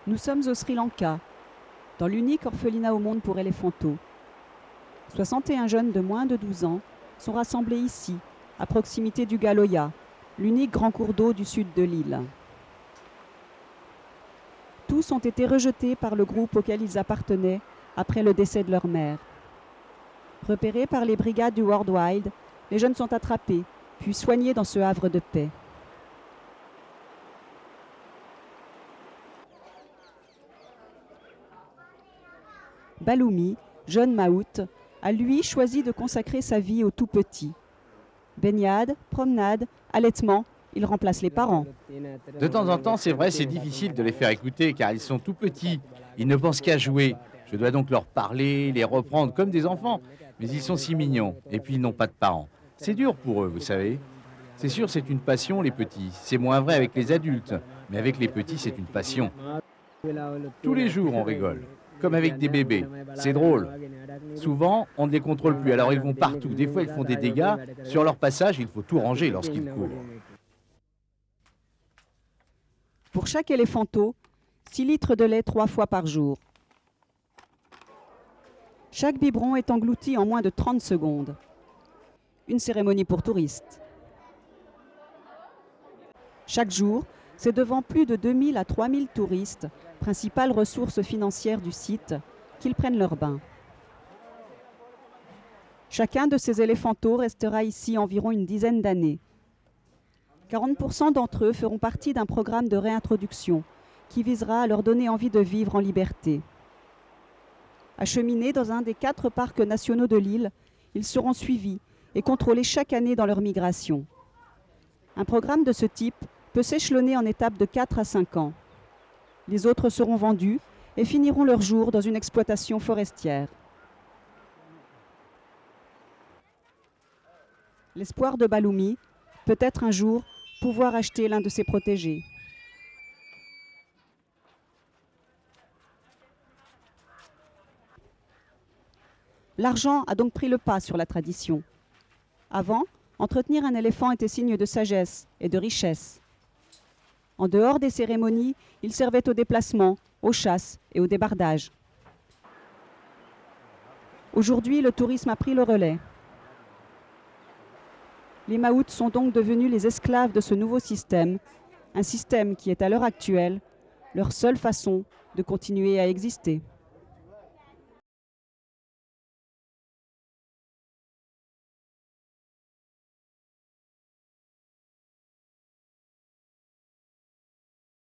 Nous sommes au Sri Lanka, dans l'unique orphelinat au monde pour éléphanteaux. 61 jeunes de moins de 12 ans sont rassemblés ici, à proximité du Galoya, l'unique grand cours d'eau du sud de l'île. Tous ont été rejetés par le groupe auquel ils appartenaient après le décès de leur mère. Repérés par les brigades du World Wild, les jeunes sont attrapés, puis soignés dans ce havre de paix. Baloumi, jeune maout, a lui choisi de consacrer sa vie aux tout-petits. Baignade, promenade, allaitement, il remplace les parents. De temps en temps, c'est vrai, c'est difficile de les faire écouter car ils sont tout petits. Ils ne pensent qu'à jouer. Je dois donc leur parler, les reprendre comme des enfants. Mais ils sont si mignons et puis ils n'ont pas de parents. C'est dur pour eux, vous savez. C'est sûr, c'est une passion, les petits. C'est moins vrai avec les adultes. Mais avec les petits, c'est une passion. Tous les jours, on rigole. Comme avec des bébés. C'est drôle. Souvent, on ne les contrôle plus. Alors ils vont partout. Des fois, ils font des dégâts. Sur leur passage, il faut tout ranger lorsqu'ils courent. Pour chaque éléphanteau, 6 litres de lait 3 fois par jour. Chaque biberon est englouti en moins de 30 secondes. Une cérémonie pour touristes. Chaque jour, c'est devant plus de 2000 à 3000 touristes, principale ressource financière du site, qu'ils prennent leur bain. Chacun de ces éléphanteaux restera ici environ une dizaine d'années. 40% d'entre eux feront partie d'un programme de réintroduction qui visera à leur donner envie de vivre en liberté. Acheminés dans un des 4 parcs nationaux de l'île, ils seront suivis et contrôlés chaque année dans leur migration. Un programme de ce type peut s'échelonner en étapes de 4 à 5 ans. Les autres seront vendus et finiront leur jour dans une exploitation forestière. L'espoir de Baloumi, peut-être un jour, pouvoir acheter l'un de ses protégés. L'argent a donc pris le pas sur la tradition. Avant, entretenir un éléphant était signe de sagesse et de richesse. En dehors des cérémonies, il servait au déplacement, aux chasses et au débardage. Aujourd'hui, le tourisme a pris le relais. Les maouts sont donc devenus les esclaves de ce nouveau système, un système qui est à l'heure actuelle leur seule façon de continuer à exister.